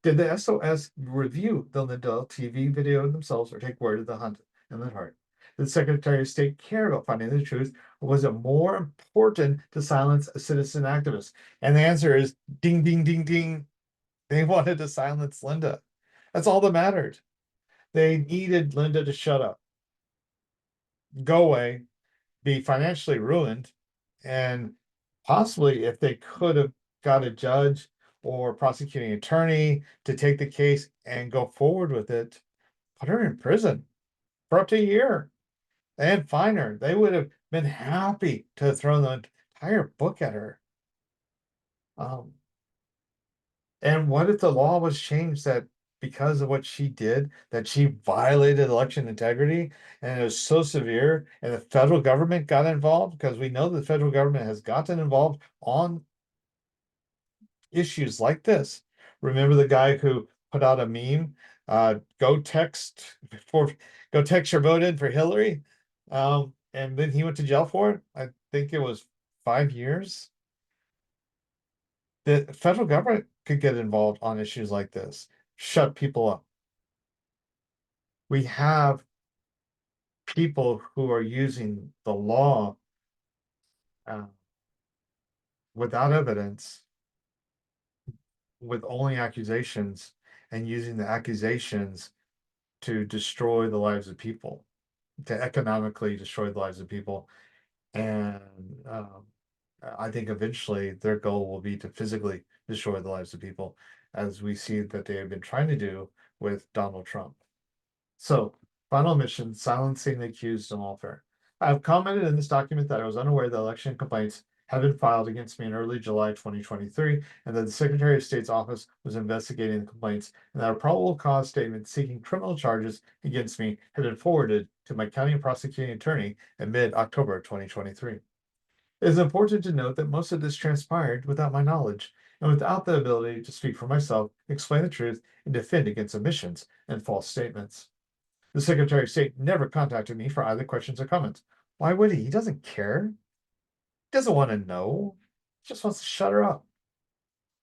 Did the SOS review the Lindell TV video themselves or take word of the hunt in the heart? Did the Secretary of State care about finding the truth, or was it more important to silence a citizen activist? And the answer is ding, ding, ding, ding. They wanted to silence Linda. That's all that mattered. They needed Linda to shut up, go away, be financially ruined, and possibly if they could have got a judge or prosecuting attorney to take the case and go forward with it, put her in prison for up to a year and fine her. They would have been happy to have thrown the entire book at her. And what if the law was changed that because of what she did, that she violated election integrity, and it was so severe, and the federal government got involved? Because we know the federal government has gotten involved on issues like this. Remember the guy who put out a meme, go text for go text your vote in for Hillary? And then he went to jail for it. I think it was 5 years. The federal government could get involved on issues like this, shut people up. We have people who are using the law uh, without evidence, with only accusations, and using the accusations to destroy the lives of people, to economically destroy the lives of people. And I think eventually their goal will be to physically destroy the lives of people, as we see that they have been trying to do with Donald Trump. So, final mission, silencing the accused in Lawfare. I have commented in this document that I was unaware that election complaints had been filed against me in early July 2023, and that the Secretary of State's office was investigating the complaints, and that a probable cause statement seeking criminal charges against me had been forwarded to my county prosecuting attorney in mid-October 2023. It is important to note that most of this transpired without my knowledge, and without the ability to speak for myself, explain the truth, and defend against omissions and false statements. The Secretary of State never contacted me for either questions or comments. Why would he? He doesn't care. He doesn't want to know. He just wants to shut her up.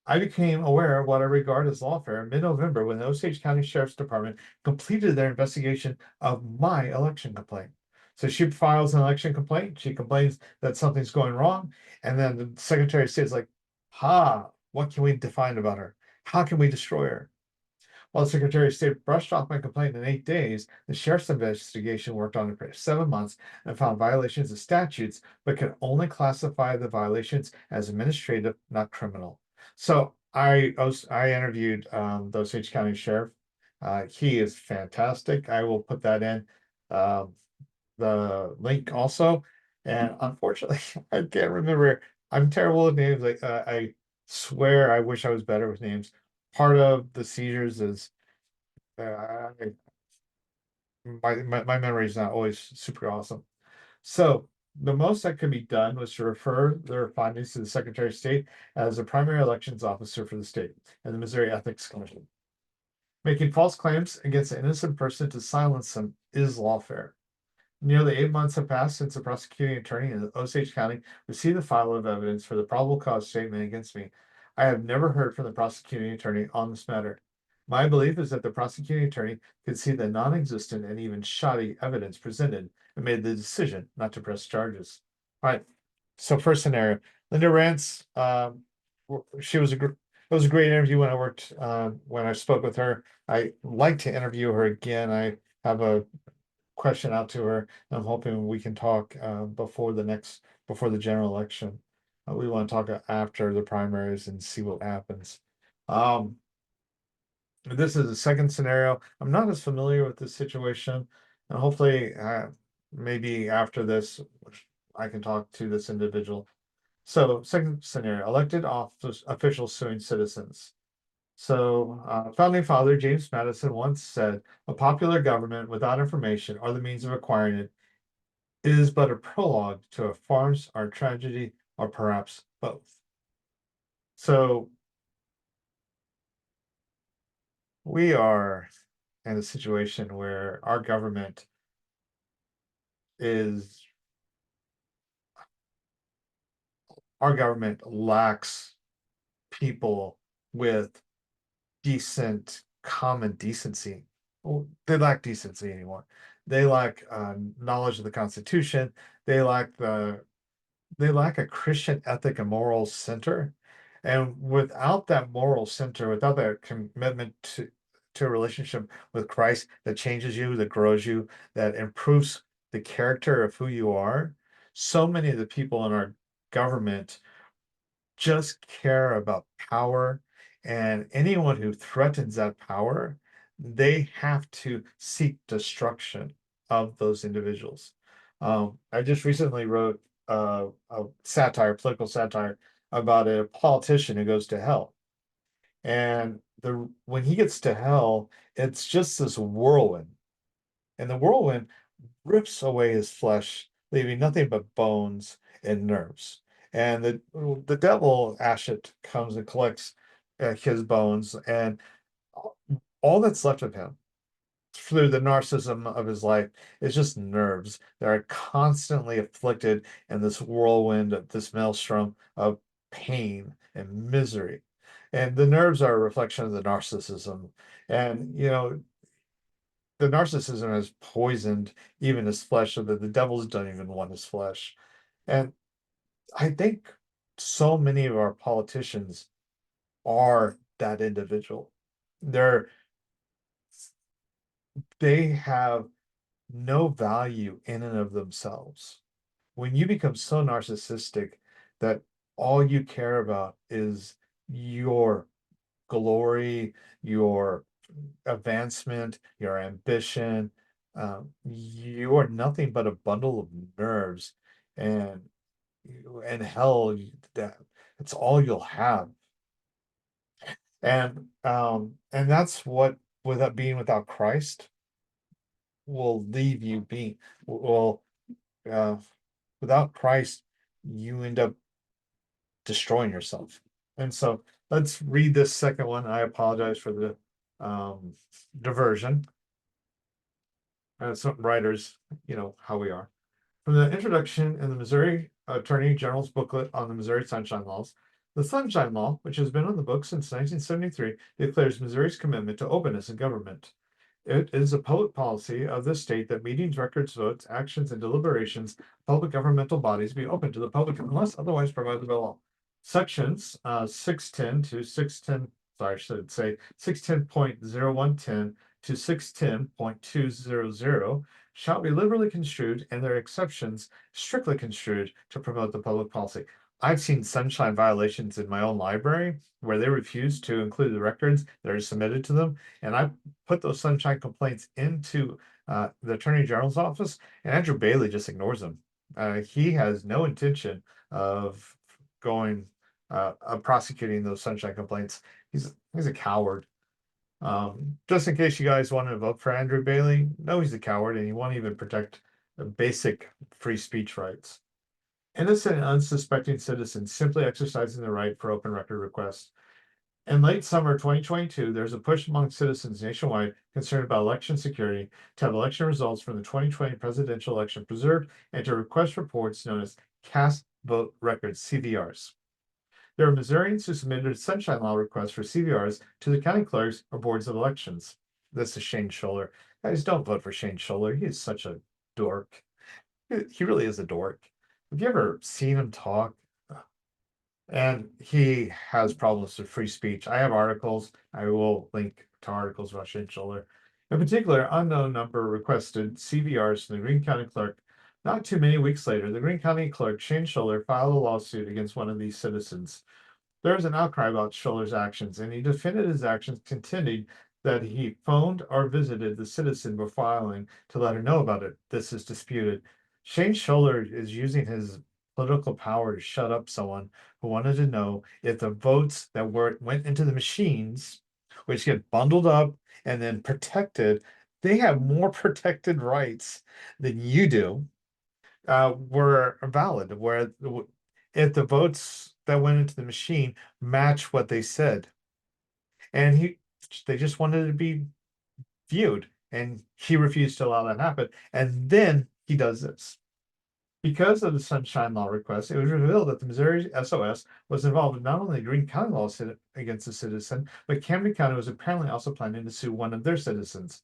I became aware of what I regard as lawfare in mid-November when the Osage County Sheriff's Department completed their investigation of my election complaint. So she files an election complaint. She complains that something's going wrong. And then the Secretary of State is like, what can we define about her? How can we destroy her? While the Secretary of State brushed off my complaint in 8 days, the sheriff's investigation worked on it for 7 months and found violations of statutes, but could only classify the violations as administrative, not criminal. So I interviewed the Osage County Sheriff. He is fantastic. I will put that in the link also. And unfortunately, I can't remember. I'm terrible with names. Like I swear, I wish I was better with names. Part of the seizures is uh, my memory is not always super awesome. So the most that could be done was to refer their findings to the Secretary of State as the primary elections officer for the state and the Missouri Ethics Commission. Making false claims against an innocent person to silence them is lawfare. Nearly 8 months have passed since the prosecuting attorney in Osage County received the file of evidence for the probable cause statement against me. I have never heard from the prosecuting attorney on this matter. My belief is that the prosecuting attorney could see the non-existent and even shoddy evidence presented and made the decision not to press charges. All right. So first scenario, Linda Rantz, she was it was a great interview when I spoke with her. I like to interview her again. I have a question out to her. I'm hoping we can talk before the general election. We want to talk after the primaries and see what happens. Um, this is a second scenario. I'm not as familiar with this situation, and hopefully, maybe after this, I can talk to this individual. So, second scenario: elected office officials suing citizens. So, founding father James Madison once said, "A popular government without information or the means of acquiring it is but a prologue to a farce or tragedy, or perhaps both." So, we are in a situation where is our government lacks people with decent common decency. Well, they lack decency anymore. They lack knowledge of the Constitution. They lack they lack a Christian ethic and moral center. And without that moral center, without that commitment to a relationship with Christ that changes you, that grows you, that improves the character of who you are, so many of the people in our government just care about power, and anyone who threatens that power, they have to seek destruction of those individuals. I just recently wrote a satire, political satire, about a politician who goes to hell. And the when he gets to hell, it's just this whirlwind. And the whirlwind rips away his flesh, leaving nothing but bones and nerves. And the devil Ashit comes and collects his bones, and all that's left of him through the narcissism of his life is just nerves that are constantly afflicted in this whirlwind of this maelstrom of pain and misery. And the nerves are a reflection of the narcissism. And the narcissism has poisoned even his flesh so that the devils don't even want his flesh. And I think so many of our politicians are that individual. They're they have no value in and of themselves. When you become so narcissistic that all you care about is your glory, your advancement, your ambition, you are nothing but a bundle of nerves, and hell, that it's all you'll have. And that's what, without being without Christ, will leave you being. Well, uh, without Christ, you end up destroying yourself. And so let's read this second one. I apologize for the diversion. Some writers, how we are. From the introduction in the Missouri Attorney General's booklet on the Missouri Sunshine Laws, the Sunshine Law, which has been on the books since 1973, declares Missouri's commitment to openness in government. It is a public policy of the state that meetings, records, votes, actions, and deliberations of public governmental bodies be open to the public unless otherwise provided by law. Sections 610 to 610, sorry, I should say 610.0110 to 610.200 shall be liberally construed and their exceptions strictly construed to promote the public policy. I've seen sunshine violations in my own library where they refuse to include the records that are submitted to them, and I put those sunshine complaints into the Attorney General's office, and Andrew Bailey just ignores them. He has no intention of going prosecuting those sunshine complaints. He's a coward. Just in case you guys want to vote for Andrew Bailey, no, he's a coward, and he won't even protect the basic free speech rights. Innocent and unsuspecting citizens simply exercising the right for open record requests. In late summer 2022, there's a push among citizens nationwide concerned about election security to have election results from the 2020 presidential election preserved and to request reports known as cast vote records, CVRs. There are Missourians who submitted a sunshine law request for CVRs to the county clerks or boards of elections. This is Shane Scholler. Guys, don't vote for Shane Scholler. He is such a dork. He really is a dork. Have you ever seen him talk? And he has problems with free speech. I have articles. I will link to articles about Shane Scholler. In particular, unknown number requested CVRs from the Greene County Clerk Not too many weeks later, the Greene County clerk, Shane Schuller, filed a lawsuit against one of these citizens. There was an outcry about Schuller's actions, and he defended his actions, contending that he phoned or visited the citizen before filing to let her know about it. This is disputed. Shane Schuller is using his political power to shut up someone who wanted to know if the votes that went into the machines, which get bundled up and then protected, they have more protected rights than you do, were valid, where if the votes that went into the machine match what they said. And they just wanted to be viewed, and he refused to allow that to happen. And then he does this. Because of the Sunshine Law request, it was revealed that the Missouri SOS was involved in not only the Greene County lawsuit against a citizen, but Camden County was apparently also planning to sue one of their citizens.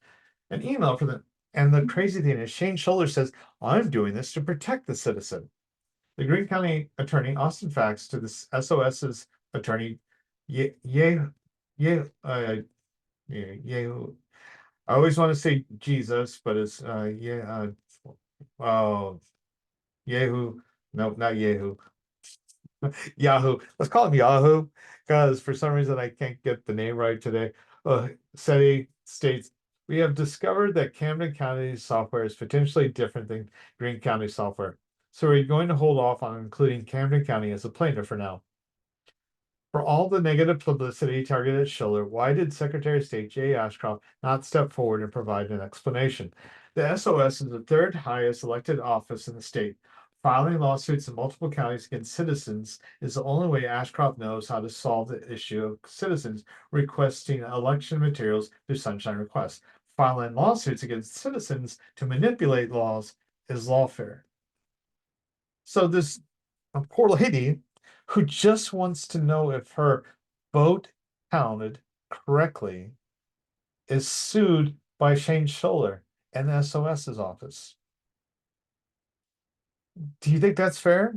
An email for them. And the crazy thing is, Shane Schuller says, I'm doing this to protect the citizen. The Greene County attorney Austin Fax to the SOS's attorney, Ye, Ye, Ye, Yehu. I always want to say Jesus, but it's oh, Yehu. Nope, not Yehu. Yahoo. Let's call him Yahoo, because for some reason I can't get the name right today. SETI states, we have discovered that Camden County's software is potentially different than Greene County software. So we're going to hold off on including Camden County as a plaintiff for now. For all the negative publicity targeted at Schiller, why did Secretary of State Jay Ashcroft not step forward and provide an explanation? The SOS is the third highest elected office in the state. Filing lawsuits in multiple counties against citizens is the only way Ashcroft knows how to solve the issue of citizens requesting election materials through sunshine requests. Filing lawsuits against citizens to manipulate laws is lawfare. So this poor lady who just wants to know if her vote counted correctly is sued by Shane Schuller and the SOS's office. Do you think that's fair?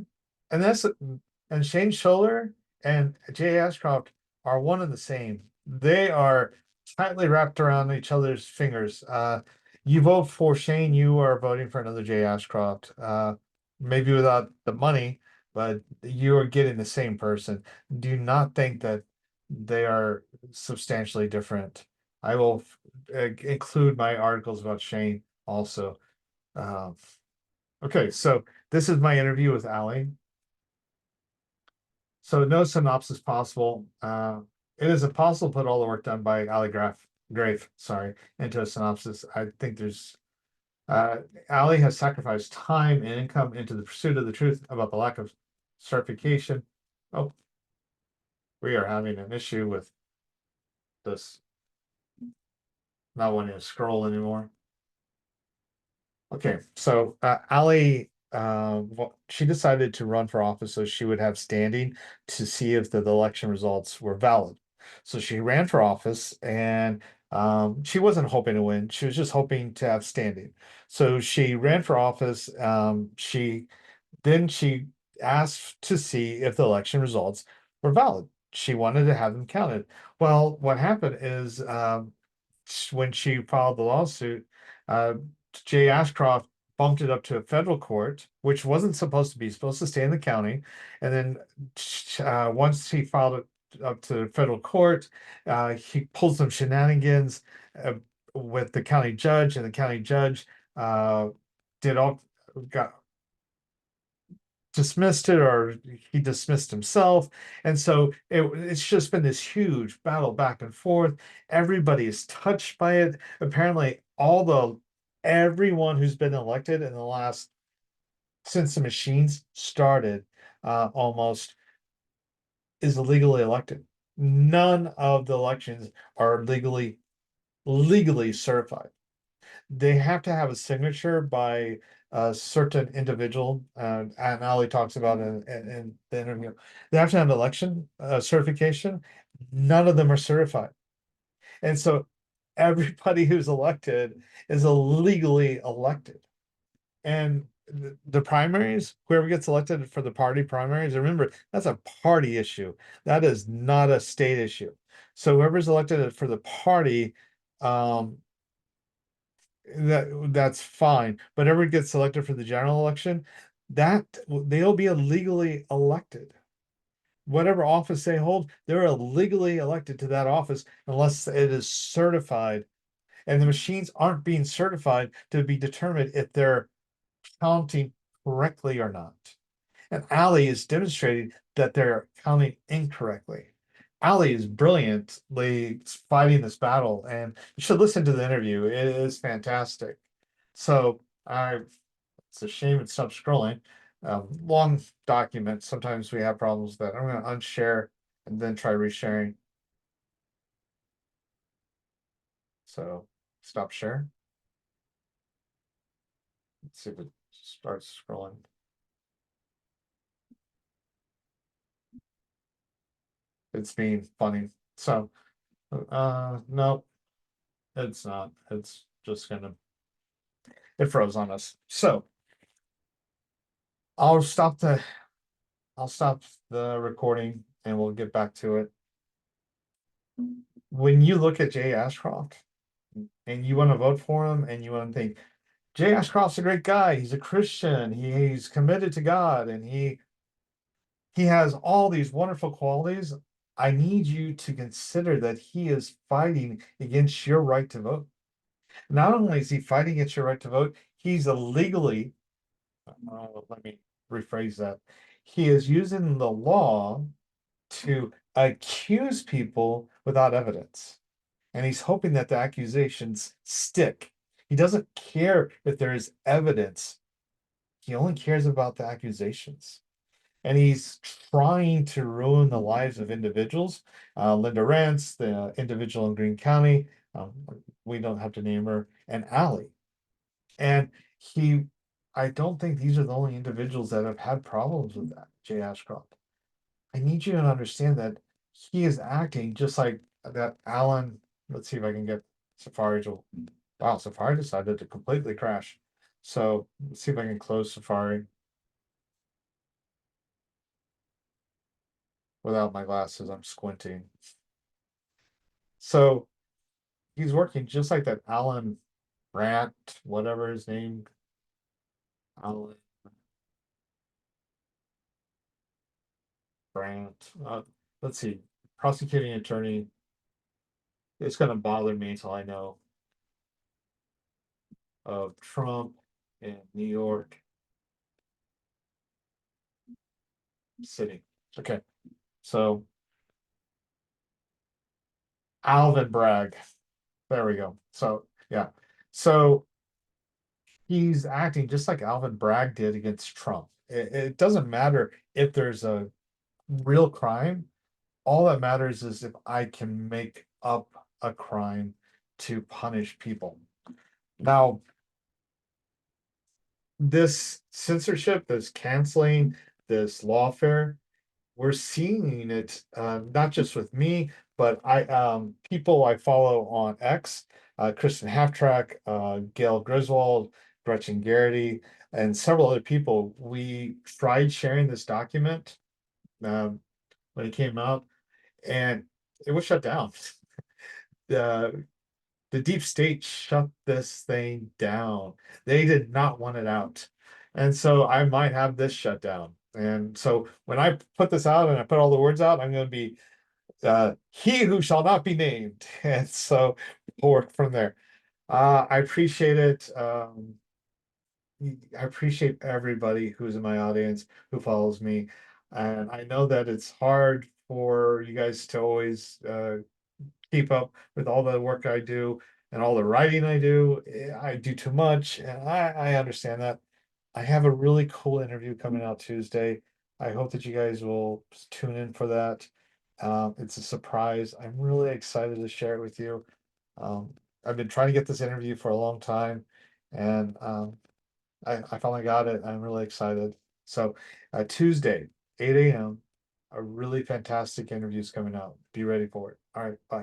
And Shane Schuller and Jay Ashcroft are one and the same. They are tightly wrapped around each other's fingers. You vote for Shane, you are voting for another Jay Ashcroft. Maybe without the money, but you are getting the same person. Do not think that they are substantially different. I will include my articles about Shane also. Okay, so this is my interview with Allie. So no synopsis possible. It is impossible to put all the work done by Allie Grafe, sorry, into a synopsis. I think there's Allie has sacrificed time and income into the pursuit of the truth about the lack of certification. Oh, we are having an issue with this not wanting to scroll anymore. Okay, so Allie, she decided to run for office so she would have standing to see if the election results were valid. So she ran for office, and she wasn't hoping to win. She was just hoping to have standing. So she ran for office. She asked to see if the election results were valid. She wanted to have them counted. Well, what happened is when she filed the lawsuit, uh, Jay Ashcroft bumped it up to a federal court, which wasn't supposed to stay in the county. And then once he filed it up to the federal court, he pulled some shenanigans uh, with the county judge, and the county judge did all got dismissed it, or he dismissed himself. And so it's just been this huge battle back and forth. Everybody is touched by it. Apparently, everyone who's been elected in the last since the machines started, almost is legally elected. None of the elections are legally certified. They have to have a signature by a certain individual, and Ali talks about in the interview. They have to have election certification. None of them are certified, and so everybody who's elected is illegally elected. And the primaries, whoever gets elected for the party primaries, remember, that's a party issue. That is not a state issue. So whoever's elected for the party, um, that's fine, but ever gets selected for the general election, that they'll be illegally elected. Whatever office they hold, they're illegally elected to that office unless it is certified. And the machines aren't being certified to be determined if they're counting correctly or not. And Ali is demonstrating that they're counting incorrectly. Ali is brilliantly fighting this battle, and you should listen to the interview. It is fantastic. So it's a shame it stopped scrolling. Long documents. Sometimes we have problems that I'm going to unshare and then try resharing. So stop sharing. Let's see if it starts scrolling. It's being funny. So, no, it's not. It's just gonna, it froze on us. So I'll stop the, I'll stop the recording and we'll get back to it. When you look at Jay Ashcroft and you want to vote for him and you want to think, Jay Ashcroft's a great guy. He's a Christian. He's committed to God and he has all these wonderful qualities. I need you to consider that he is fighting against your right to vote. Not only is he fighting against your right to vote, he's illegally, let me rephrase that. He is using the law to accuse people without evidence. And he's hoping that the accusations stick. He doesn't care if there is evidence. He only cares about the accusations. And he's trying to ruin the lives of individuals. Linda Rantz, the individual in Greene County, we don't have to name her, and Allie. And he, I don't think these are the only individuals that have had problems with that, Jay Ashcroft. I need you to understand that he is acting just like that Alan. Let's see if I can get Safari to, wow, Safari decided to completely crash. So let's see if I can close Safari without my glasses. I'm squinting. So he's working just like that Alan Brandt, whatever his name, Alan Brandt. Let's see, prosecuting attorney. It's gonna bother me until I know of Trump in New York City. Okay, so Alvin Bragg. There we go. So yeah, so he's acting just like Alvin Bragg did against Trump. It doesn't matter if there's a real crime. All that matters is if I can make up a crime to punish people. Now, this censorship, this canceling, this lawfare, we're seeing it not just with me, but I people I follow on X, Kristen Halftrack, Gail Griswold, Gretchen Garrity, and several other people. We tried sharing this document um, when it came out, and it was shut down. The the deep state shut this thing down. They did not want it out. And so I might have this shut down. And so when I put this out and I put all the words out, I'm going to be he who shall not be named. And so we'll work from there. I appreciate it. I appreciate everybody who's in my audience who follows me. And I know that it's hard for you guys to always keep up with all the work I do and all the writing I do. I do too much, and I understand that. I have a really cool interview coming out Tuesday. I hope that you guys will tune in for that. It's a surprise. I'm really excited to share it with you. Um, I've been trying to get this interview for a long time, and I finally got it. I'm really excited. So, Tuesday, 8 a.m., a really fantastic interview is coming out. Be ready for it. All right, bye.